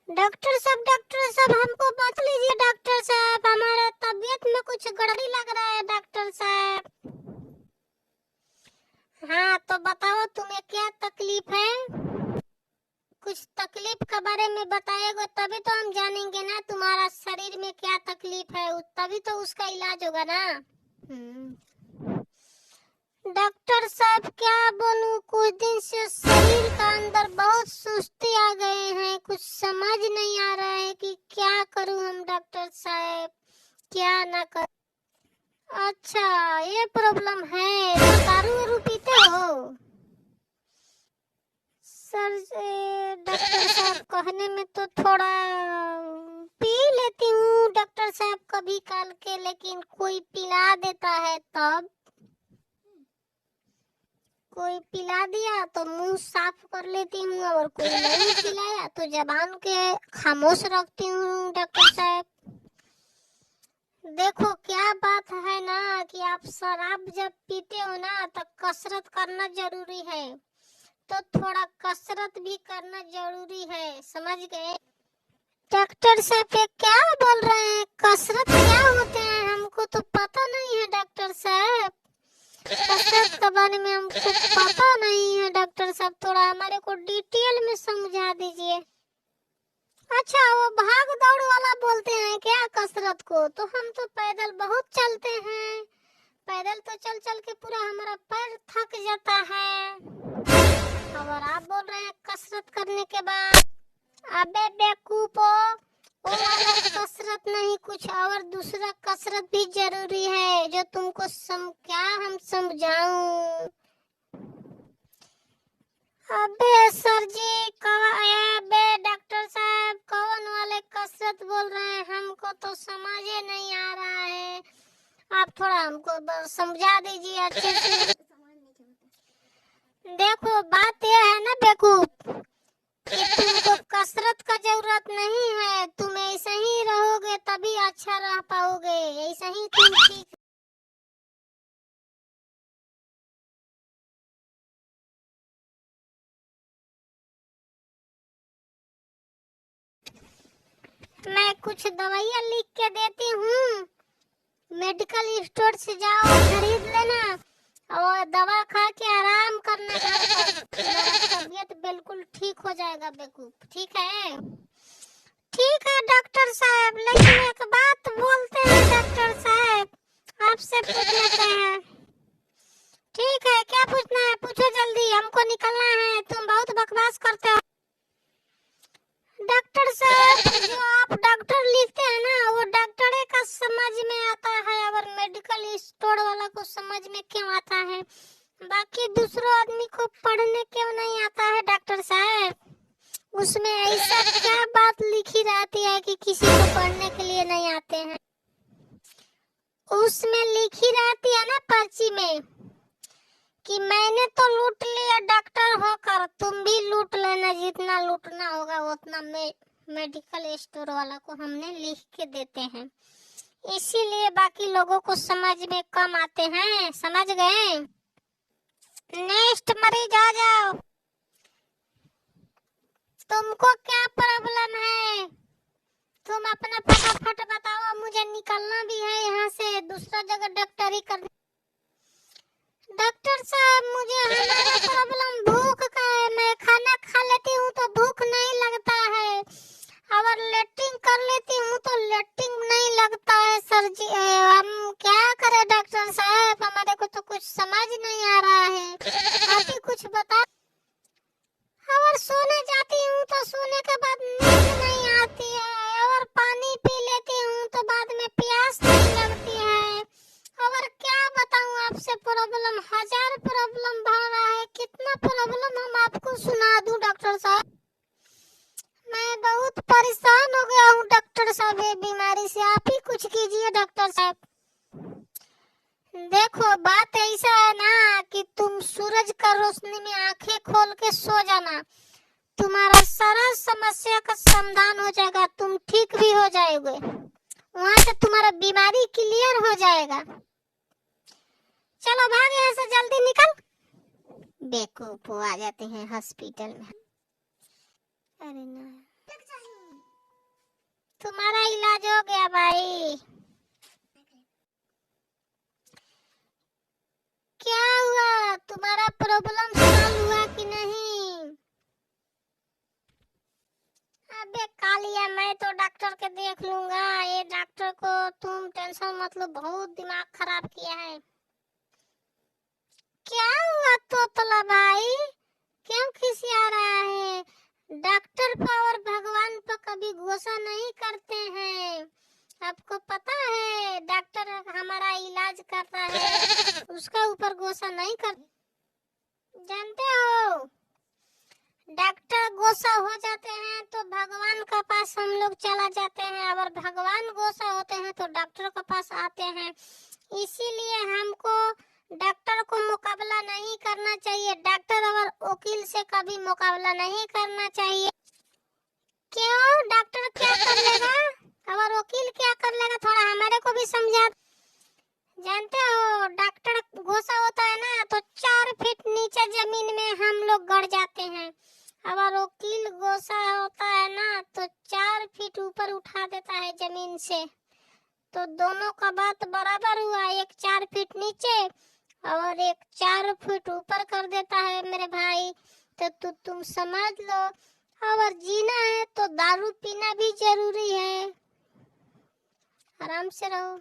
Doctor साहब हमको मत लीजिए डॉक्टर साहब, हमारा तबीयत में कुछ गड़बड़ी लग रहा है डॉक्टर साहब। हाँ तो बताओ तुम्हें क्या तकलीफ है, कुछ तकलीफ के बारे में बताएगा तभी तो हम जानेंगे ना तुम्हारा शरीर में क्या तकलीफ है, तभी तो उसका इलाज होगा ना। डॉक्टर साहब क्या बोलूं, कुछ दिन से शरीर का अंदर बहुत सुस्ती आ गए हैं, कुछ समझ नहीं आ रहा है कि क्या करूं हम डॉक्टर साहब, क्या ना कर। अच्छा ये प्रॉब्लम है, तो दारू वारू पीते हो? सर डॉक्टर साहब कहने में तो थोड़ा पी लेती हूँ डॉक्टर साहब कभी काल के, लेकिन कोई पिला देता है तब, कोई पिला दिया तो मुंह साफ कर लेती हूँ, और कोई नहीं पिलाया तो जबान के खामोश रखती हूँ डॉक्टर साहब। देखो क्या बात है ना कि आप शराब जब पीते हो ना तो कसरत करना जरूरी है, तो थोड़ा कसरत भी करना जरूरी है, समझ गए? डॉक्टर साहब ये क्या बोल रहे हैं, कसरत क्या होते हैं, हमको तो पता नहीं है डॉक्टर साहब, कसरत के बारे में हमको पता नहीं है डॉक्टर साहब, थोड़ा हमारे को डिटेल में समझा दीजिए। अच्छा वो भाग दौड़ वाला बोलते हैं क्या कसरत को? तो हम तो पैदल बहुत चलते हैं, पैदल तो चल चल के पूरा हमारा पैर थक जाता है, और आप बोल रहे हैं कसरत करने के बाद? अबे बेवकूफो, वो वाला कसरत नहीं, कुछ और दूसरा कसरत भी जरूरी है जो तुमको क्या हम समझाऊं? अबे सर जी अबे डॉक्टर साहब कौन वाले कसरत बोल रहे हैं, हमको तो समझ ही नहीं आ रहा है, आप थोड़ा हमको समझा दीजिए अच्छे से। देखो बात यह है ना बेवकूफ कि तुमको कसरत का जरूरत नहीं है, तुम ऐसे ही रहोगे तभी अच्छा रह पाओगे, ऐसे ही तुम ठीक। मैं कुछ दवाइयाँ लिख के देती हूँ, मेडिकल स्टोर से जाओ खरीद लेना, और दवा खा के आराम करना, तुम्हारा तबीयत बिल्कुल ठीक हो जाएगा बेवकूफ, ठीक है? ठीक है डॉक्टर साहब, लेकिन एक बात बोलते हैं डॉक्टर साहब, आपसे पूछ लेते हैं। ठीक है क्या पूछना है पूछो जल्दी, हमको निकलना है, तुम बहुत बकवास करते हो। डॉक्टर साहब जो आप डॉक्टर लिखते हैं ना वो डॉक्टर का समझ में आता है, और मेडिकल स्टोर वाला को समझ में क्यों आता है, बाकी दूसरों आदमी को पढ़ने क्यों नहीं आता है डॉक्टर साहब? उसमें ऐसा क्या बात लिखी रहती है कि किसी को पढ़ने के लिए नहीं आते हैं? उसमें लिखी रहती है ना पर्ची में कि मैंने तो लूट लिया डॉक्टर होकर, तुम भी लूट लेना, जितना लूटना होगा उतना मेडिकल स्टोर वाला को हमने लिख के देते हैं, इसीलिए बाकी लोगों को समझ में कम आते हैं, समझ गए? नेक्स्ट मरीज आ जाओ। तुमको क्या प्रॉब्लम है, तुम अपना फटाफट बताओ, मुझे निकलना भी है यहाँ से, दूसरा जगह डॉक्टरी करने। डॉक्टर साहब मुझे हमारा प्रॉब्लम भूख का है, मैं खाना खा लेती हूँ तो भूख नहीं लगता है, और लेटिंग कर लेती हूँ तो लेटिंग नहीं लगता है सर जी, हम क्या करें डॉक्टर साहब, हमारे को तो कुछ समझ नहीं आ रहा है, आप ही कुछ बता। और सोने जाती हूँ तो सोने के बाद नींद नहीं आती है, और पानी पी लेती हूँ तो बाद में प्यास नहीं लगती है, और क्या बताऊँ आपसे, प्रॉब्लम हजार प्रॉब्लम भर रहा है, कितना प्रॉब्लम हम आपको सुना दूं डॉक्टर साहब, मैं बहुत परेशान हो गया हूँ डॉक्टर साहब ये बीमारी से, आप ही कुछ कीजिए डॉक्टर साहब। देखो बात ऐसा है ना कि तुम सूरज का रोशनी में आंखें खोल के सो जाना, तुम्हारा सारा समस्या का समाधान हो जाएगा, तुम ठीक भी हो जाओगे, वहाँ से तुम्हारा बीमारी क्लियर हो जाएगा। चलो भाग यहाँ से जल्दी निकल, बेवकूफ आ जाते हैं हॉस्पिटल में। अरे ना तुम्हारा इलाज हो गया भाई? क्या हुआ, तुम्हारा प्रॉब्लम सॉल्व हुआ कि नहीं? अबे कालिया, मैं तो डॉक्टर के देख लूंगा, ये डॉक्टर को तुम टेंशन मत लो, बहुत दिमाग खराब किया है। क्या हुआ तोतला भाई, क्यों खिसिया रहा है? डॉक्टर पर और भगवान पर कभी गुस्सा नहीं करते हैं, आपको पता है? डॉक्टर हमारा इलाज करता है, उसका ऊपर गुस्सा नहीं कर, जानते हो? डॉक्टर गुस्सा हो जाते हैं तो भगवान के पास हम लोग चला जाते हैं, अगर भगवान गुस्सा होते हैं तो डॉक्टर के पास आते हैं। इसीलिए हमको डॉक्टर को मुकाबला नहीं करना चाहिए, डॉक्टर और वकील से कभी मुकाबला नहीं करना चाहिए। क्यों, डॉक्टर क्या कर लेगा और वकील क्या कर लेगा, थोड़ा हमारे को भी समझा। जानते हो डॉक्टर गुस्सा होता है ना तो 4 फीट नीचे जमीन में हम लोग गड़ जाते हैं, अगर वकील गुस्सा होता है ना तो 4 फीट ऊपर उठा देता है जमीन से। तो दोनों का बात बराबर हुआ, एक 4 फीट नीचे और एक 4 फीट ऊपर कर देता है मेरे भाई। तो तुम समझ लो, अगर जीना है तो दारू पीना भी जरूरी है। आराम से रहो।